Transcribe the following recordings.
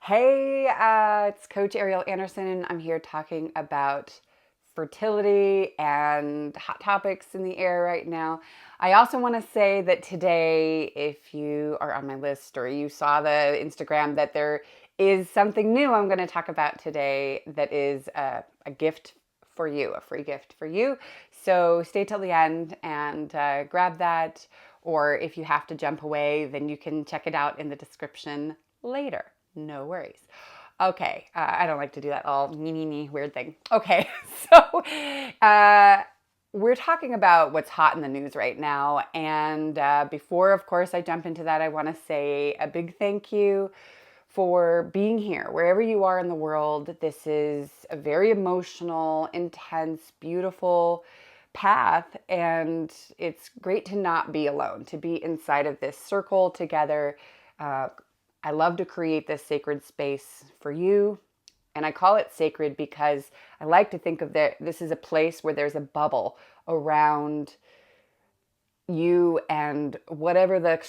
Hey, it's Coach Ariel Andersson. I'm here talking about fertility and hot topics in the air right now. I also want to say that today, if you are on my list or you saw the Instagram, that there is something new I'm going to talk about today that is a gift for you, a free gift for you. So stay till the end and grab that. Or if you have to jump away, then you can check it out in the description later. No worries. Okay, I don't like to do that all weird thing. Okay, so we're talking about what's hot in the news right now. And before, of course, I jump into that, I want to say a big thank you for being here. Wherever you are in the world, this is a very emotional, intense, beautiful path. And it's great to not be alone, to be inside of this circle together. I love to create this sacred space for you. And I call it sacred because I like to think of this as a place where there's a bubble around you and whatever the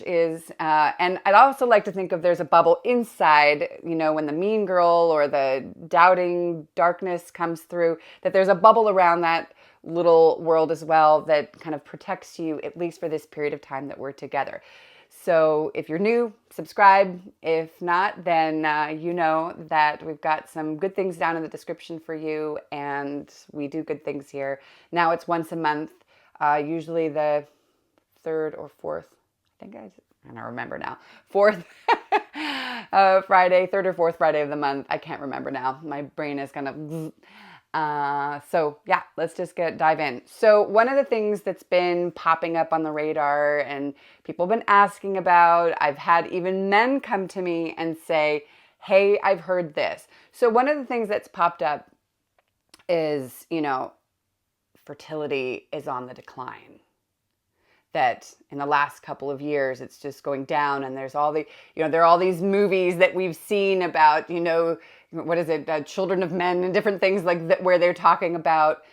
is. And I'd also like to think of there's a bubble inside, when the mean girl or the doubting darkness comes through, that there's a bubble around that little world as well that kind of protects you, at least for this period of time that we're together. So if you're new, subscribe. If not, then you know that we've got some good things down in the description for you, and we do good things here. Now it's once a month, usually the third or fourth, I don't remember now, fourth Friday, third or fourth Friday of the month. I can't remember now. My brain is kind of... So yeah, let's just dive in. So one of the things that's been popping up on the radar and people have been asking about, I've had even men come to me and say, hey, I've heard this. So one of the things that's popped up is, fertility is on the decline. That in the last couple of years, it's just going down, and there's all there are all these movies that we've seen about, what is it, Children of Men and different things like that, where they're talking about,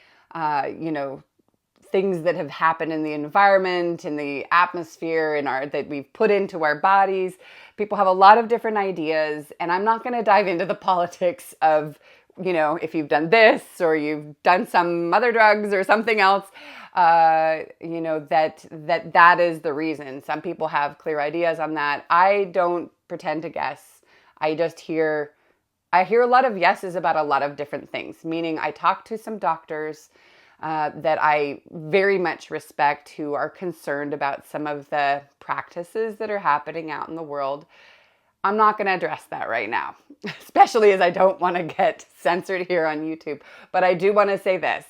things that have happened in the environment, in the atmosphere, that we've put into our bodies. People have a lot of different ideas, and I'm not going to dive into the politics of, if you've done this or you've done some other drugs or something else. That is the reason. Some people have clear ideas on that. I don't pretend to guess. I hear a lot of yeses about a lot of different things, meaning I talk to some doctors that I very much respect who are concerned about some of the practices that are happening out in the world. I'm not going to address that right now, especially as I don't want to get censored here on YouTube. But I do want to say this.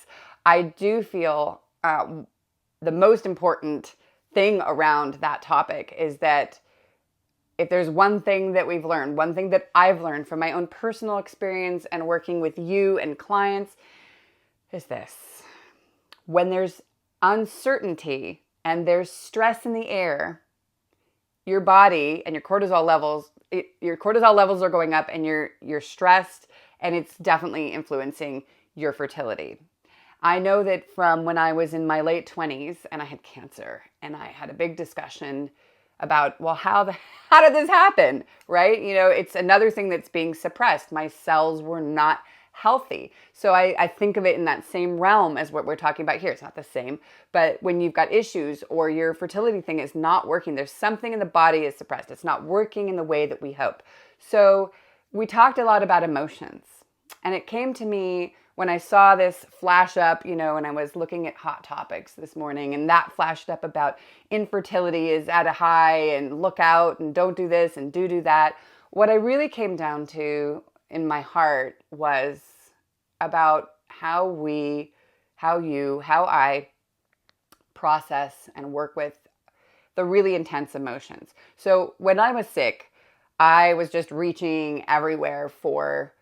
I do feel the most important thing around that topic is that if there's one thing that we've learned, one thing that I've learned from my own personal experience and working with you and clients, is this. When there's uncertainty and there's stress in the air, your body and your cortisol levels are going up, and you're stressed, and it's definitely influencing your fertility. I know that from when I was in my late 20s and I had cancer, and I had a big discussion about, well, how did this happen, right? It's another thing that's being suppressed. My cells were not healthy. So I think of it in that same realm as what we're talking about here. It's not the same, but when you've got issues or your fertility thing is not working, there's something in the body is suppressed. It's not working in the way that we hope. So we talked a lot about emotions, and it came to me when I saw this flash up, and I was looking at Hot Topics this morning, and that flashed up about infertility is at a high, and look out, and don't do this, and do that. What I really came down to in my heart was about how I process and work with the really intense emotions. So when I was sick, I was just reaching everywhere for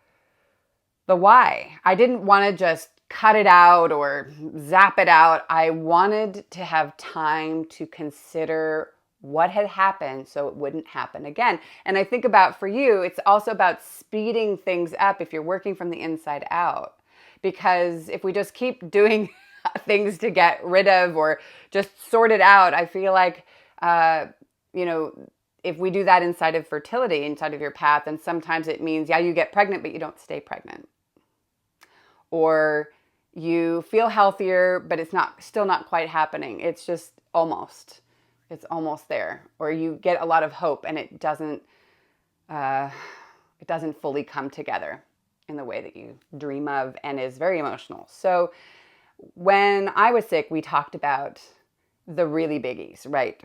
the why. I didn't want to just cut it out or zap it out. I wanted to have time to consider what had happened so it wouldn't happen again. And I think about, for you, it's also about speeding things up if you're working from the inside out. Because if we just keep doing things to get rid of or just sort it out, I feel like, if we do that inside of fertility, inside of your path, then sometimes it means, yeah, you get pregnant, but you don't stay pregnant. Or you feel healthier, but it's still not quite happening. It's just almost. It's almost there. Or you get a lot of hope and it doesn't fully come together in the way that you dream of, and is very emotional. So when I was sick, we talked about the really biggies, right?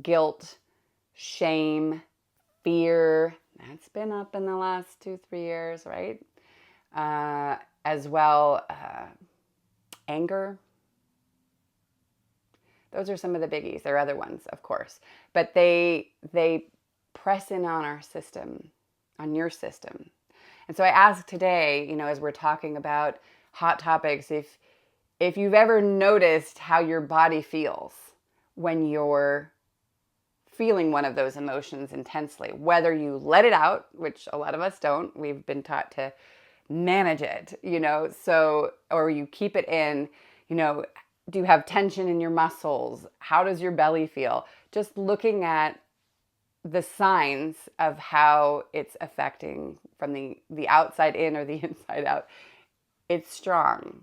Guilt, shame, fear. That's been up in the last 2-3 years, right? As well, anger. Those are some of the biggies. There are other ones, of course, but they press in on our system, on your system. And so I ask today, as we're talking about hot topics, if you've ever noticed how your body feels when you're feeling one of those emotions intensely, whether you let it out, which a lot of us don't. We've been taught to manage it, so, or you keep it in, do you have tension in your muscles? How does your belly feel? Just looking at the signs of how it's affecting from the outside in or the inside out. It's strong.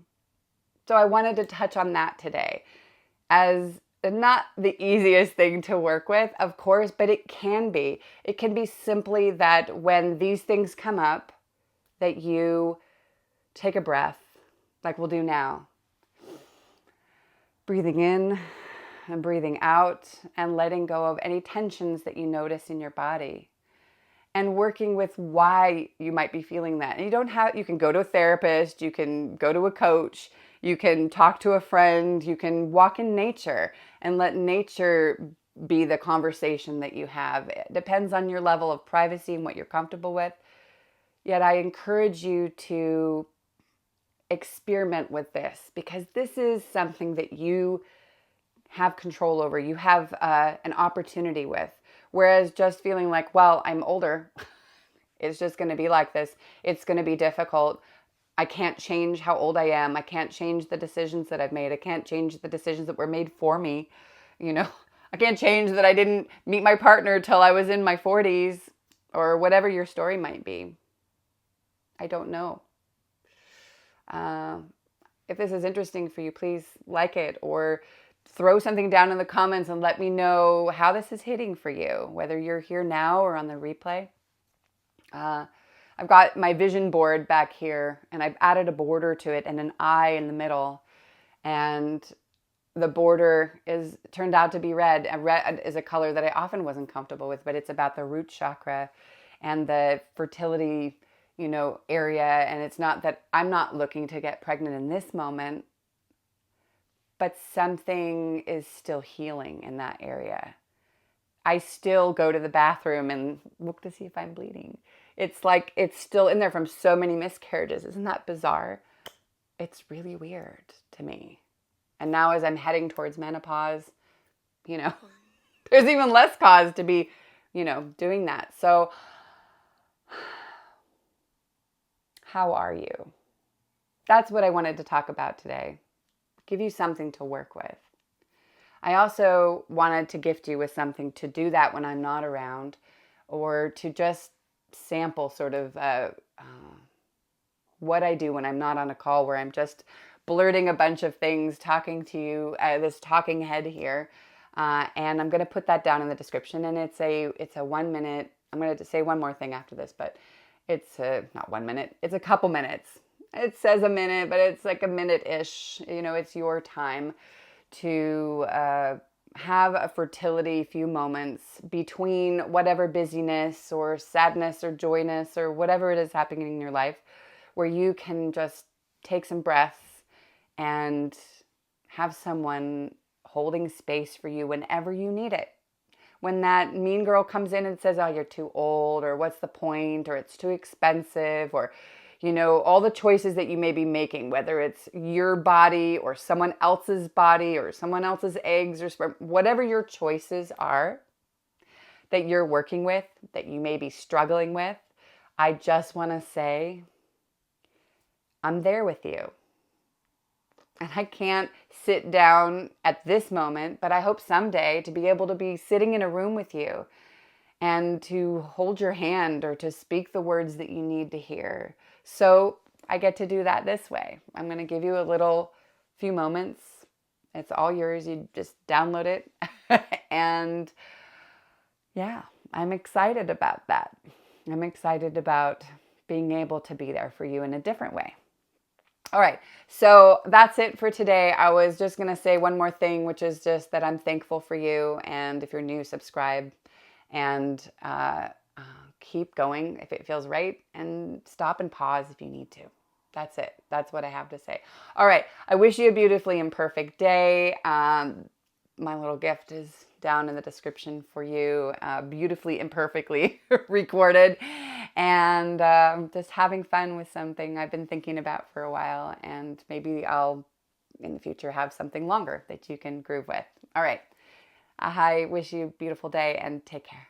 So I wanted to touch on that today, as not the easiest thing to work with, of course, but it can be. It can be simply that when these things come up, that you take a breath, like we'll do now. Breathing in and breathing out, and letting go of any tensions that you notice in your body. And working with why you might be feeling that. And you can go to a therapist, you can go to a coach, you can talk to a friend, you can walk in nature and let nature be the conversation that you have. It depends on your level of privacy and what you're comfortable with. Yet I encourage you to experiment with this, because this is something that you have control over, you have an opportunity with. Whereas just feeling like, well, I'm older, it's just going to be like this, it's going to be difficult, I can't change how old I am, I can't change the decisions that I've made, I can't change the decisions that were made for me, I can't change that I didn't meet my partner till I was in my 40s, or whatever your story might be. I don't know. If this is interesting for you, please like it, or throw something down in the comments and let me know how this is hitting for you, whether you're here now or on the replay. I've got my vision board back here, and I've added a border to it and an eye in the middle. And the border turned out to be red. And red is a color that I often wasn't comfortable with, but it's about the root chakra and the fertility, area. And it's not that I'm not looking to get pregnant in this moment, but something is still healing in that area. I still go to the bathroom and look to see if I'm bleeding. It's like it's still in there from so many miscarriages. Isn't that bizarre? It's really weird to me. And now as I'm heading towards menopause, there's even less cause to be, doing that. So how are you? That's what I wanted to talk about today. Give you something to work with. I also wanted to gift you with something to do that when I'm not around, or to just sample sort of what I do when I'm not on a call, where I'm just blurting a bunch of things, talking to you, this talking head here. And I'm going to put that down in the description. And it's a 1 minute. I'm going to say one more thing after this, but it's not 1 minute. It's a couple minutes. It says a minute, but it's like a minute-ish. It's your time to have a fertility few moments between whatever busyness or sadness or joyness or whatever it is happening in your life, where you can just take some breaths and have someone holding space for you whenever you need it. When that mean girl comes in and says, oh, you're too old, or what's the point, or it's too expensive, or all the choices that you may be making, whether it's your body or someone else's body or someone else's eggs or sperm, whatever your choices are that you're working with, that you may be struggling with, I just want to say, I'm there with you. And I can't sit down at this moment, but I hope someday to be able to be sitting in a room with you and to hold your hand or to speak the words that you need to hear. So I get to do that this way. I'm going to give you a little few moments. It's all yours. You just download it. And yeah, I'm excited about that. I'm excited about being able to be there for you in a different way. All right, so that's it for today. I was just going to say one more thing, which is just that I'm thankful for you. And if you're new, subscribe and keep going if it feels right, and stop and pause if you need to. That's it. That's what I have to say. All right, I wish you a beautifully imperfect day. My little gift is down in the description for you, beautifully imperfectly recorded, and just having fun with something I've been thinking about for a while, and maybe I'll in the future have something longer that you can groove with. All right, I wish you a beautiful day and take care.